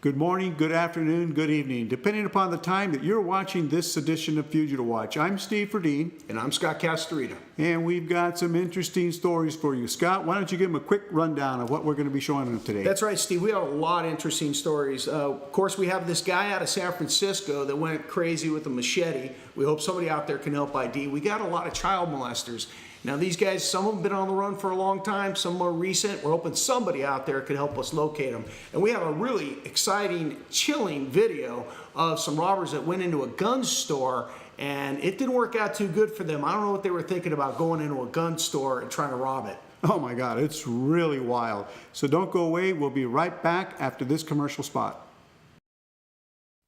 Good morning, good afternoon, good evening, depending upon the time that you're watching this edition of Fugitive Watch. I'm Steve Verdeen. And I'm Scott Castorita. And we've got some interesting stories for you. Scott, why don't you give them a quick rundown of what we're going to be showing them today? That's right, Steve. We have a lot of interesting stories. Of course, we have this guy out of San Francisco that went crazy with a machete. We hope somebody out there can help ID. We got a lot of child molesters. Now, these guys, some of them have been on the run for a long time, some more recent. We're hoping somebody out there could help us locate them. And we have a really exciting, chilling video of some robbers that went into a gun store, and it didn't work out too good for them. I don't know what they were thinking about going into a gun store and trying to rob it. Oh my God, it's really wild. So don't go away. We'll be right back after this commercial spot.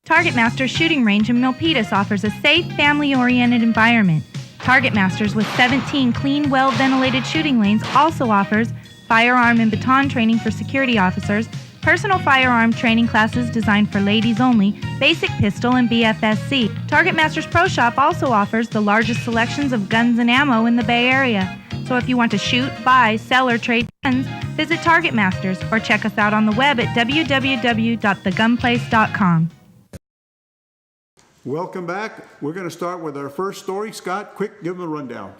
Target Master Shooting Range in Milpitas offers a safe, family-oriented environment. Target Masters, with 17 clean, well-ventilated shooting lanes, also offers firearm and baton training for security officers, personal firearm training classes designed for ladies only, basic pistol, and BFSC. Target Masters Pro Shop also offers the largest selections of guns and ammo in the Bay Area. So if you want to shoot, buy, sell, or trade guns, visit Target Masters or check us out on the web at www.thegunplace.com. Welcome back. We're going to start with our first story. Scott, quick, give them a rundown.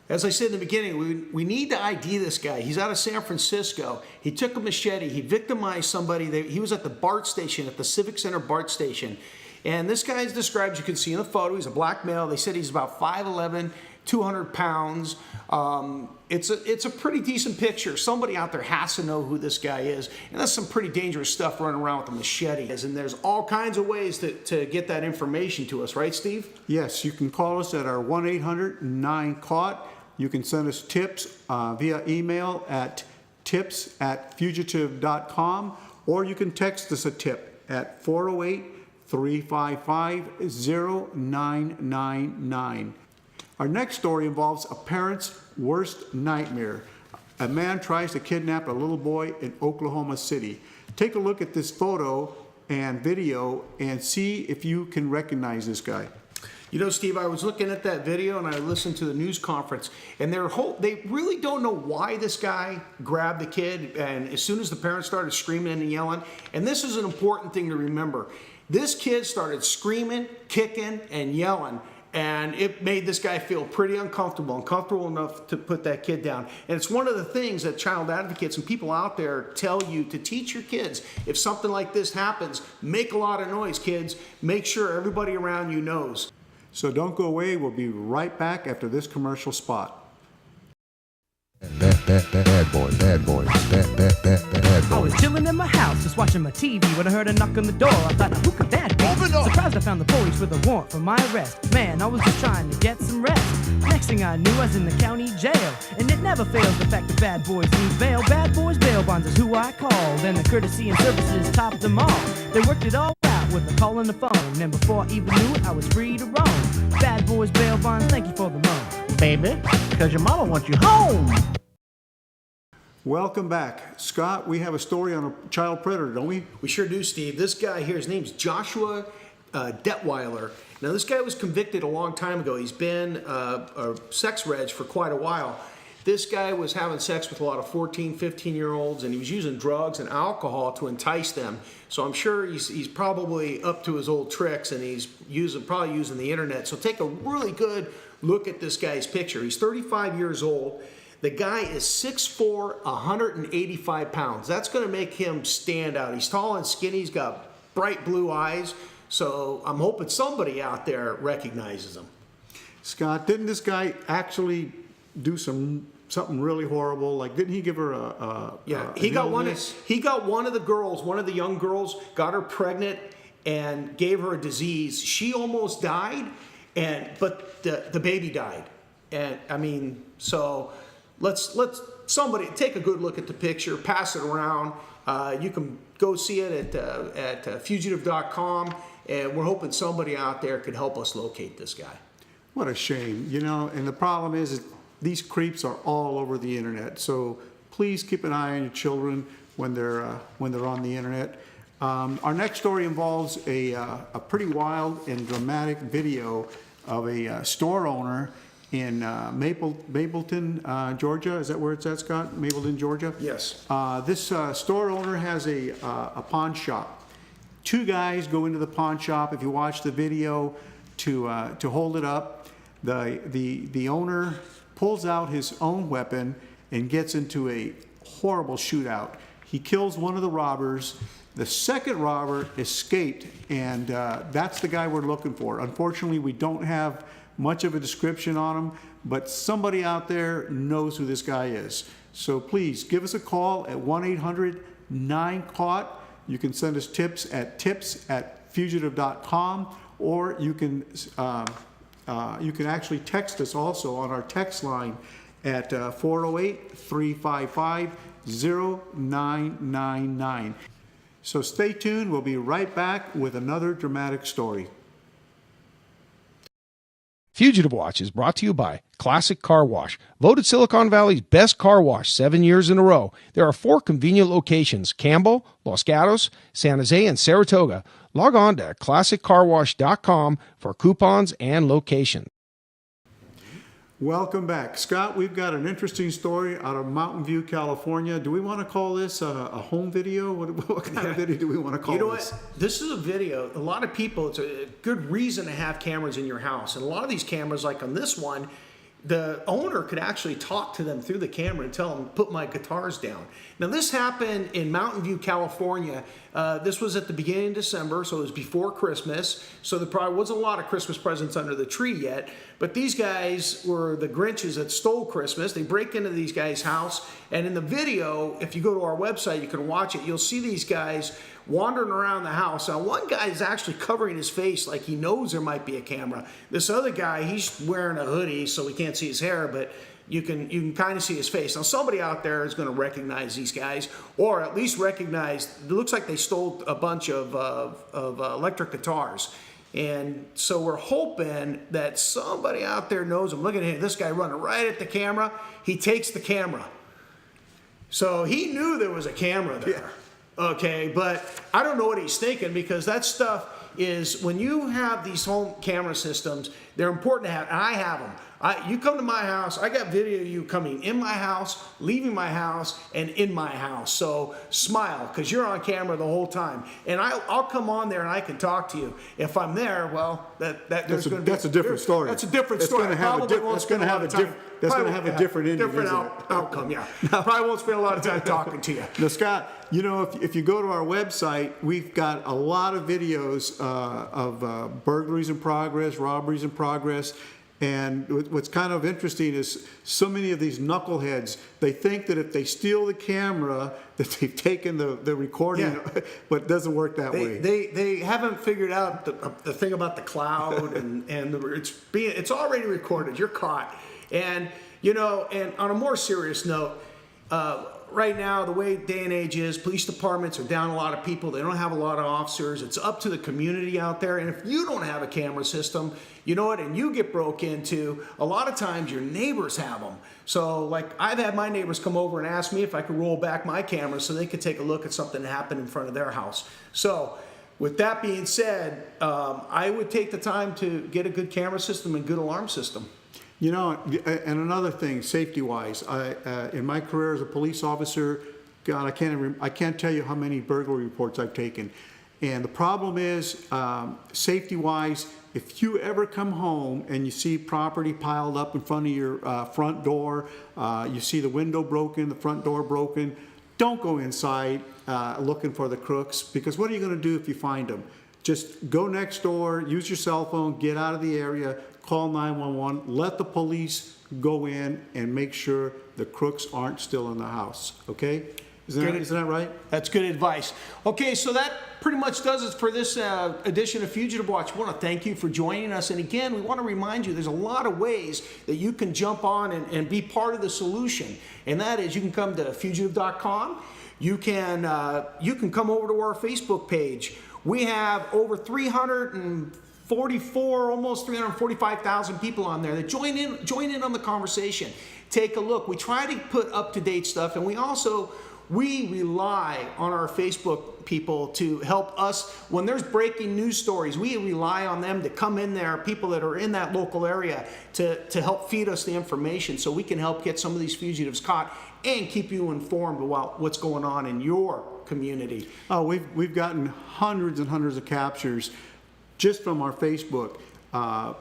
As I said in the beginning, we need to ID this guy. He's out of San Francisco. He took a machete. He victimized somebody. He was at the BART station, at the Civic Center BART station. And this guy is described, you can see in the photo, he's a black male. They said he's about 5'11", 200 pounds. It's a pretty decent picture. Somebody out there has to know who this guy is. And that's some pretty dangerous stuff running around with a machete. And there's all kinds of ways to get that information to us, right, Steve? Yes, you can call us at our 1-800-9-CAUGHT. You can send us tips via email at tips@fugitive.com, or you can text us a tip at 408-355-0999. Our next story involves a parent's worst nightmare. A man tries to kidnap a little boy in Oklahoma City. Take a look at this photo and video and see if you can recognize this guy. You know, Steve, I was looking at that video and I listened to the news conference, and they really don't know why this guy grabbed the kid, and as soon as the parents started screaming and yelling, and this is an important thing to remember, this kid started screaming, kicking, and yelling, and it made this guy feel pretty uncomfortable enough to put that kid down. And it's one of the things that child advocates and people out there tell you to teach your kids. If something like this happens, make a lot of noise, kids. Make sure everybody around you knows. So don't go away. We'll be right back after this commercial spot. Bad boy. I was chilling in my house, just watching my TV, when I heard a knock on the door. I thought, who could that be? Surprised I found the police with a warrant for my arrest. Man, I was just trying to get some rest. Next thing I knew, I was in the county jail. And it never fails the fact that bad boys need bail. Bad boys bail bonds is who I called, and the courtesy and services topped them all. They worked it all out with a call on the phone, and before I even knew it, I was free to roam. Bad boys bail bonds, thank you for the loan. Baby, because your mama wants you home. Welcome back. Scott, we have a story on a child predator, don't we? We sure do, Steve. This guy here, his name's Joshua Detwiler. Now, this guy was convicted a long time ago. He's been a sex reg for quite a while. This guy was having sex with a lot of 14, 15-year-olds, and he was using drugs and alcohol to entice them. So I'm sure he's probably up to his old tricks, and he's probably using the internet. So take a really good look at this guy's picture. He's 35 years old. The guy is 6'4", 185 pounds. That's going to make him stand out. He's tall and skinny. He's got bright blue eyes. So I'm hoping somebody out there recognizes him. Scott, didn't this guy actually do something really horrible? Like, didn't he give her he got one of the girls, one of the young girls, got her pregnant and gave her a disease. She almost died, but the baby died. And I mean, so let's somebody take a good look at the picture, pass it around. You can go see it at fugitive.com, and we're hoping somebody out there could help us locate this guy. What a shame, you know. And the problem is these creeps are all over the internet. So please keep an eye on your children when they're on the internet. Our next story involves a pretty wild and dramatic video of a store owner in Mableton, Georgia. Is that where it's at, Scott? Mableton, Georgia? Yes. This store owner has a pawn shop, Two guys go into the pawn shop. If you watch the video, to hold it up, the owner pulls out his own weapon and gets into a horrible shootout. He kills one of the robbers. The second robber escaped, and that's the guy we're looking for. Unfortunately, we don't have much of a description on him, but somebody out there knows who this guy is. So please give us a call at 1-800-9-CAUGHT. You can send us tips at tips@fugitive.com, or you can actually text us also on our text line at 408-355-0999. So stay tuned. We'll be right back with another dramatic story. Fugitive Watch is brought to you by Classic Car Wash, voted Silicon Valley's best car wash 7 years in a row. There are 4 convenient locations: Campbell, Los Gatos, San Jose, and Saratoga. Log on to classiccarwash.com for coupons and locations. Welcome back. Scott, we've got an interesting story out of Mountain View, California. Do we want to call this a home video? What kind of video do we want to call this? You know what? This is a video. A lot of people, it's a good reason to have cameras in your house. And a lot of these cameras, like on this one, the owner could actually talk to them through the camera and tell them, put my guitars down. Now, this happened in Mountain View, California. This was at the beginning of December, so it was before Christmas. So there probably wasn't a lot of Christmas presents under the tree yet. But these guys were the Grinches that stole Christmas. They break into these guys' house. And in the video, if you go to our website, you can watch it. You'll see these guys wandering around the house. Now, one guy is actually covering his face like he knows there might be a camera. This other guy, he's wearing a hoodie, so we can't see his hair, but you can kind of see his face. Now, somebody out there is going to recognize these guys, or at least recognize, it looks like they stole a bunch of electric guitars. And so we're hoping that somebody out there knows them. Look at him, this guy running right at the camera. He takes the camera. So he knew there was a camera there. Yeah. Okay, but I don't know what he's thinking, because that stuff is, when you have these home camera systems, they're important to have, and I have them. You come to my house, I got video of you coming in my house, leaving my house, and in my house. So smile, because you're on camera the whole time. And I'll come on there and I can talk to you. If I'm there, well, that's a different story. That's a different story. That's going to have a different outcome. Yeah, probably won't spend a lot of time talking to you. Now, Scott, you know, if you go to our website, we've got a lot of videos of burglaries in progress, robberies in progress. And what's kind of interesting is so many of these knuckleheads, they think that if they steal the camera, that they've taken the recording, yeah. But it doesn't work that way. They haven't figured out the thing about the cloud, and it's already recorded. You're caught. And, you know, and on a more serious note, right now, the way day and age is, police departments are down a lot of people. They don't have a lot of officers. It's up to the community out there. And if you don't have a camera system, you know what, and you get broke into, a lot of times your neighbors have them. So, like, I've had my neighbors come over and ask me if I could roll back my camera so they could take a look at something that happened in front of their house. So, with that being said, I would take the time to get a good camera system and good alarm system. You know, and another thing, safety-wise, in my career as a police officer, God, I can't tell you how many burglary reports I've taken. And the problem is, safety-wise, if you ever come home and you see property piled up in front of your front door, you see the window broken, the front door broken, don't go inside looking for the crooks, because what are you going to do if you find them? Just go next door, use your cell phone, get out of the area, call 911, let the police go in and make sure the crooks aren't still in the house, okay? Isn't that right? That's good advice. Okay, so that pretty much does it for this edition of Fugitive Watch. We want to thank you for joining us. And again, we want to remind you there's a lot of ways that you can jump on and be part of the solution. And that is, you can come to fugitive.com. You can come over to our Facebook page. We have over 344, almost 345,000 people on there that join in on the conversation. Take a look. We try to put up-to-date stuff, and we also We rely on our Facebook people to help us. When there's breaking news stories, we rely on them to come in there, people that are in that local area, to help feed us the information so we can help get some of these fugitives caught and keep you informed about what's going on in your community. Oh, we've gotten hundreds and hundreds of captures just from our Facebook.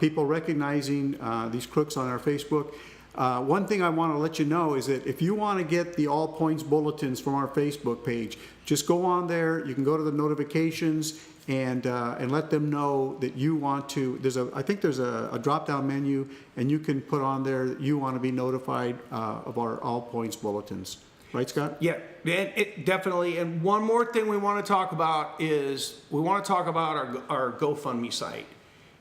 People recognizing these crooks on our Facebook. One thing I want to let you know is that if you want to get the all points bulletins from our Facebook page, just go on there. You can go to the notifications and let them know that you want to. I think there's a drop down menu, and you can put on there that you want to be notified of our all points bulletins. Right, Scott? Yeah, it definitely. And one more thing we want to talk about is our GoFundMe site.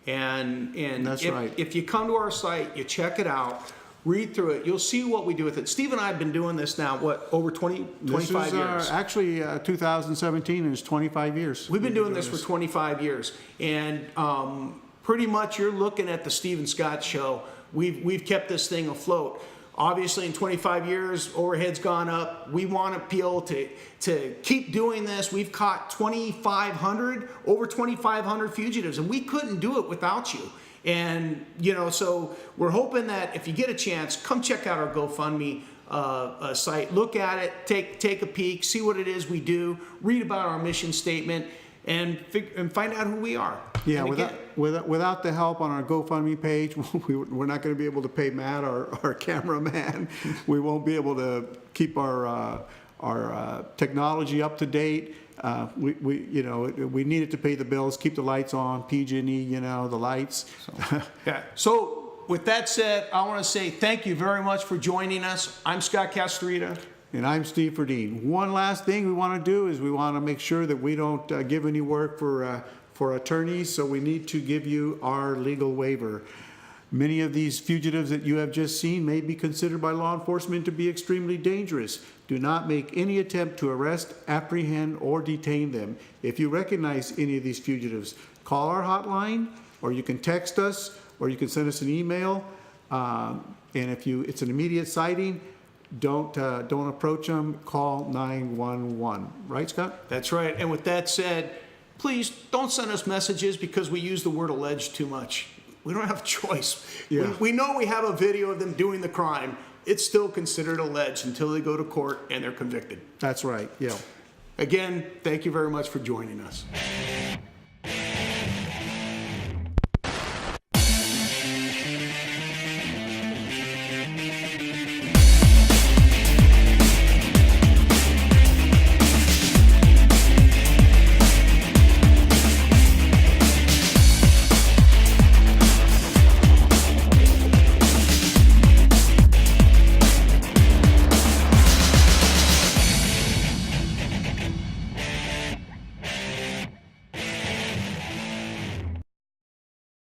And That's right. If you come to our site, you check it out, read through it, you'll see what we do with it. Steve and I have been doing this now, over 25 years? Actually, 2017 is 25 years. We've been doing this for 25 years. And pretty much you're looking at the Steve and Scott show. We've kept this thing afloat. Obviously, in 25 years, overhead's gone up. We want people to keep doing this. We've caught over 2,500 fugitives, and we couldn't do it without you. And, so we're hoping that if you get a chance, come check out our GoFundMe site. Look at it, take a peek, see what it is we do, read about our mission statement, and find out who we are. Yeah, without the help on our GoFundMe page, we're not going to be able to pay Matt, our cameraman. We won't be able to keep our technology up to date. We needed to pay the bills, keep the lights on, PG&E, the lights. So. Yeah. So with that said, I want to say thank you very much for joining us. I'm Scott Castrita. And I'm Steve Ferdine. One last thing we want to do is we want to make sure that we don't give any work for attorneys, so we need to give you our legal waiver. Many of these fugitives that you have just seen may be considered by law enforcement to be extremely dangerous. Do not make any attempt to arrest, apprehend, or detain them. If you recognize any of these fugitives, call our hotline, or you can text us, or you can send us an email. And if it's an immediate sighting, don't approach them. Call 911. Right, Scott? That's right. And with that said, please don't send us messages because we use the word alleged too much. We don't have a choice. Yeah. We know we have a video of them doing the crime. It's still considered alleged until they go to court and they're convicted. That's right. Yeah. Again, thank you very much for joining us.